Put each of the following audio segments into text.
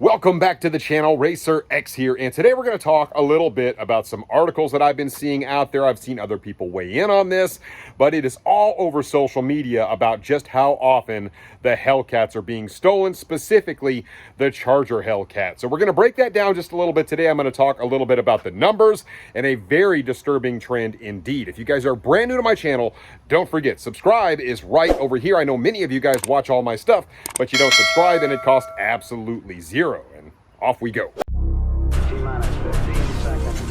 Welcome back to the channel. RacerX here, and today we're going to talk a little bit about some articles that I've been seeing out there. I've seen other people weigh in on this, but it is all over social media about just how often the Hellcats are being stolen, specifically the Charger Hellcat. So we're going to break that down just a little bit today. I'm going to talk a little bit about the numbers and a very disturbing trend indeed. If you guys are brand new to my channel, don't forget, subscribe is right over here. I know many of you guys watch all my stuff, but you don't subscribe and it costs absolutely zero. And off we go. T-minus 15 seconds.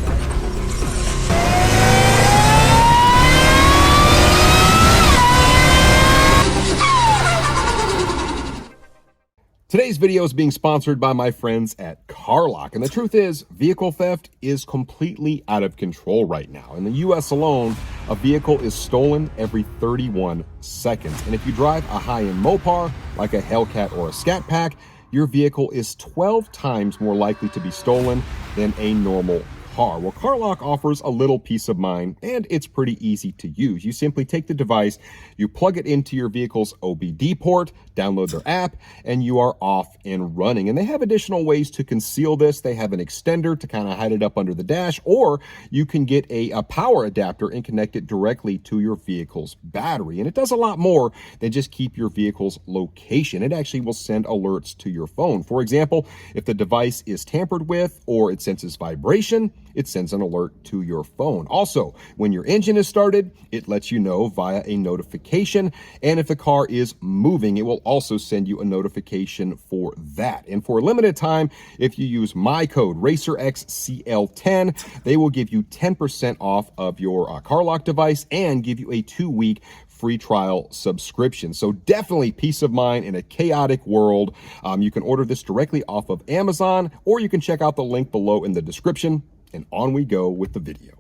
Today's video is being sponsored by my friends at CarLock, and the truth is, vehicle theft is completely out of control right now. In the US alone, a vehicle is stolen every 31 seconds. And if you drive a high-end Mopar, like a Hellcat or a Scat Pack, your vehicle is 12 times more likely to be stolen than a normal car. Well, CarLock offers a little peace of mind, and it's pretty easy to use. You simply take the device, you plug it into your vehicle's OBD port, download their app, and you are off and running. And they have additional ways to conceal this. They have an extender to kind of hide it up under the dash, or you can get a power adapter and connect it directly to your vehicle's battery. And it does a lot more than just keep your vehicle's location. It actually will send alerts to your phone. For example, if the device is tampered with or it senses vibration, it sends an alert to your phone. Also, when your engine is started, it lets you know via a notification. And if the car is moving, it will also send you a notification for that. And for a limited time, if you use my code RacerXCL10, they will give you 10% off of your CarLock device and give you a 2-week free trial subscription. So definitely peace of mind in a chaotic world. You can order this directly off of Amazon, or you can check out the link below in the description. And on we go with the video.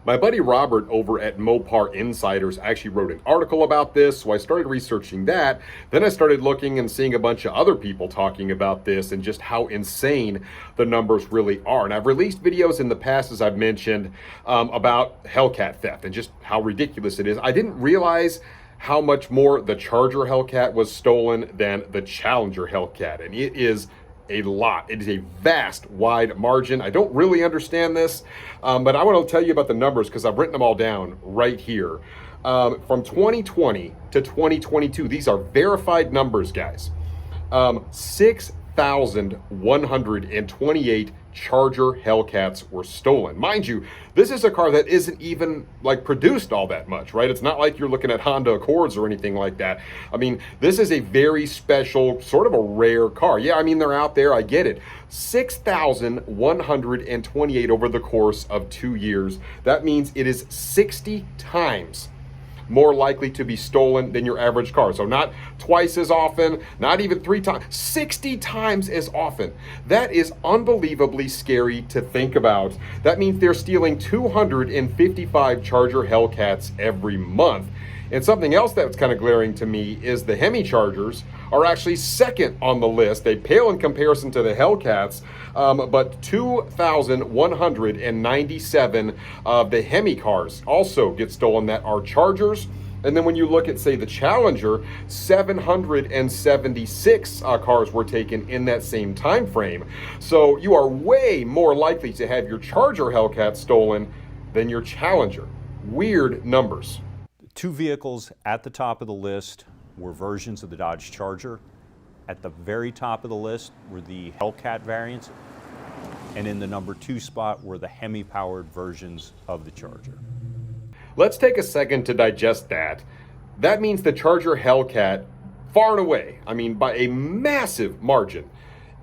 My buddy Robert over at Mopar Insiders actually wrote an article about this, so I started researching that. Then I started looking and seeing a bunch of other people talking about this and just how insane the numbers really are. And I've released videos in the past, as I've mentioned, about Hellcat theft and just how ridiculous it is. I didn't realize how much more the Charger Hellcat was stolen than the Challenger Hellcat, and it is a lot. It is a vast, wide margin. I don't really understand this, but I want to tell you about the numbers because I've written them all down right here. From 2020 to 2022, these are verified numbers, guys. 6,128 Charger Hellcats were stolen. Mind you, this is a car that isn't even like produced all that much, right? It's not like you're looking at Honda Accords or anything like that. I mean, this is a very special, sort of a rare car. Yeah, I mean, they're out there, I get it. 6,128 over the course of 2 years. That means it is 60 times more likely to be stolen than your average car. So not twice as often, not even 3 times, 60 times as often. That is unbelievably scary to think about. That means they're stealing 255 Charger Hellcats every month. And something else that's kind of glaring to me is the Hemi Chargers are actually second on the list. They pale in comparison to the Hellcats, but 2,197 of the Hemi cars also get stolen that are Chargers. And then when you look at, say, the Challenger, 776 cars were taken in that same time frame. So you are way more likely to have your Charger Hellcat stolen than your Challenger. Weird numbers. Two vehicles at the top of the list were versions of the Dodge Charger. At the very top of the list were the Hellcat variants. And in the number 2 spot were the Hemi-powered versions of the Charger. Let's take a second to digest that. That means the Charger Hellcat, far and away, I mean by a massive margin,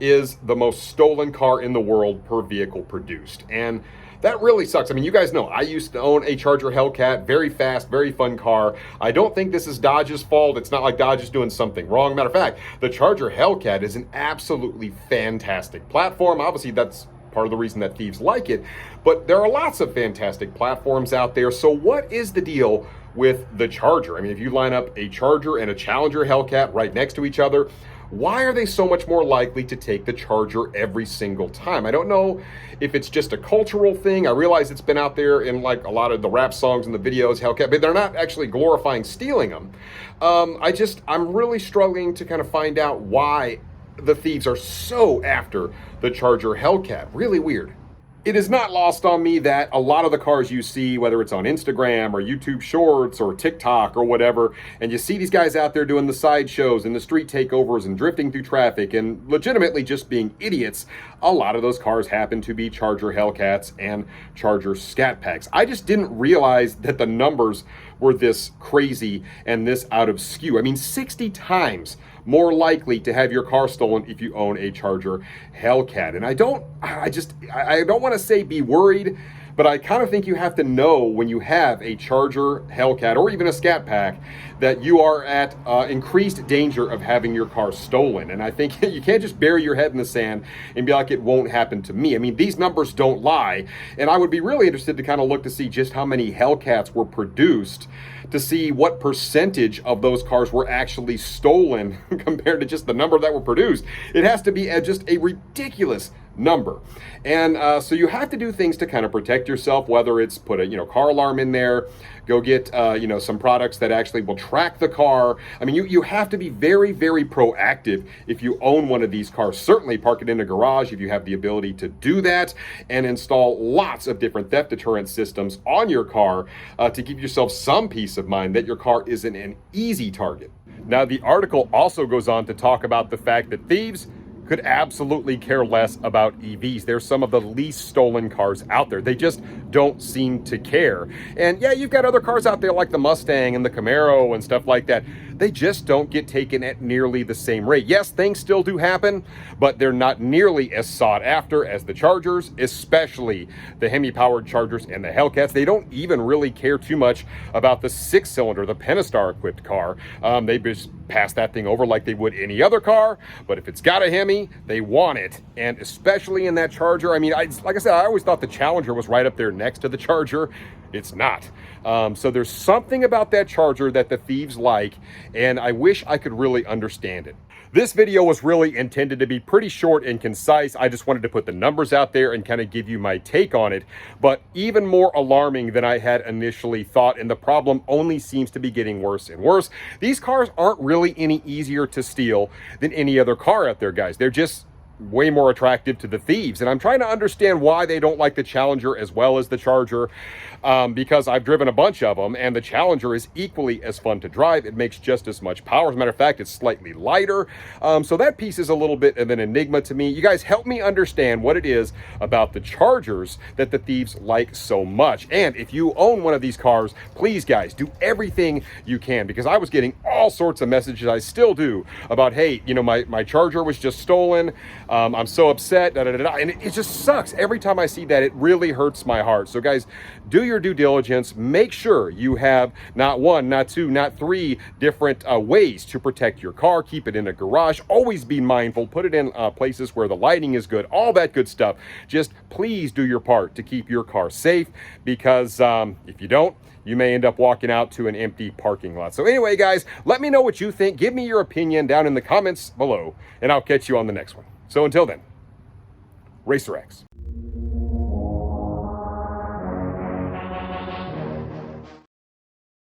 is the most stolen car in the world per vehicle produced. And that really sucks. I mean, you guys know, I used to own a Charger Hellcat, very fast, very fun car. I don't think this is Dodge's fault. It's not like Dodge is doing something wrong. Matter of fact, the Charger Hellcat is an absolutely fantastic platform. Obviously, that's part of the reason that thieves like it, but there are lots of fantastic platforms out there. So what is the deal with the Charger? I mean, if you line up a Charger and a Challenger Hellcat right next to each other, why are they so much more likely to take the Charger every single time? I don't know if it's just a cultural thing. I realize it's been out there in like a lot of the rap songs and the videos, Hellcat, but they're not actually glorifying stealing them. I'm really struggling to kind of find out why the thieves are so after the Charger Hellcat. Really weird. It is not lost on me that a lot of the cars you see, whether it's on Instagram or YouTube Shorts or TikTok or whatever, and you see these guys out there doing the sideshows and the street takeovers and drifting through traffic and legitimately just being idiots, a lot of those cars happen to be Charger Hellcats and Charger Scat Packs. I just didn't realize that the numbers were this crazy and this out of skew. I mean, 60 times more likely to have your car stolen if you own a Charger Hellcat. And I don't want to say be worried, but I kind of think you have to know when you have a Charger Hellcat or even a Scat Pack that you are at increased danger of having your car stolen. And I think you can't just bury your head in the sand and be like, it won't happen to me. I mean, these numbers don't lie. And I would be really interested to kind of look to see just how many Hellcats were produced, to see what percentage of those cars were actually stolen compared to just the number that were produced. It has to be just a ridiculous number. And so you have to do things to kind of protect yourself, whether it's put a car alarm in there, go get some products that actually will track the car. I mean, you have to be very, very proactive if you own one of these cars. Certainly park it in a garage if you have the ability to do that, and install lots of different theft deterrent systems on your car to give yourself some peace of mind that your car isn't an easy target. Now, the article also goes on to talk about the fact that thieves could absolutely care less about EVs. They're some of the least stolen cars out there. They just don't seem to care. And yeah, you've got other cars out there like the Mustang and the Camaro and stuff like that. They just don't get taken at nearly the same rate. Yes, things still do happen, but they're not nearly as sought after as the Chargers, especially the Hemi-powered Chargers and the Hellcats. They don't even really care too much about the 6-cylinder, the Pentastar-equipped car. They just pass that thing over like they would any other car, but if it's got a Hemi, they want it. And especially in that Charger, I mean, like I said, I always thought the Challenger was right up there next to the Charger. It's not. So there's something about that Charger that the thieves like, and I wish I could really understand it. This video was really intended to be pretty short and concise. I just wanted to put the numbers out there and kind of give you my take on it. But even more alarming than I had initially thought, and the problem only seems to be getting worse and worse. These cars aren't really any easier to steal than any other car out there, guys. They're just way more attractive to the thieves. And I'm trying to understand why they don't like the Challenger as well as the Charger, because I've driven a bunch of them, and the Challenger is equally as fun to drive. It makes just as much power. As a matter of fact, it's slightly lighter. So that piece is a little bit of an enigma to me. You guys help me understand what it is about the Chargers that the thieves like so much. And if you own one of these cars, please, guys, do everything you can, because I was getting all sorts of messages, I still do, about, hey, my Charger was just stolen. I'm so upset, and it just sucks. Every time I see that, it really hurts my heart. So guys, do your due diligence. Make sure you have not one, not two, not three different ways to protect your car. Keep it in a garage. Always be mindful. Put it in places where the lighting is good. All that good stuff. Just please do your part to keep your car safe, because if you don't, you may end up walking out to an empty parking lot. So anyway, guys, let me know what you think. Give me your opinion down in the comments below, and I'll catch you on the next one. So until then, RacerX.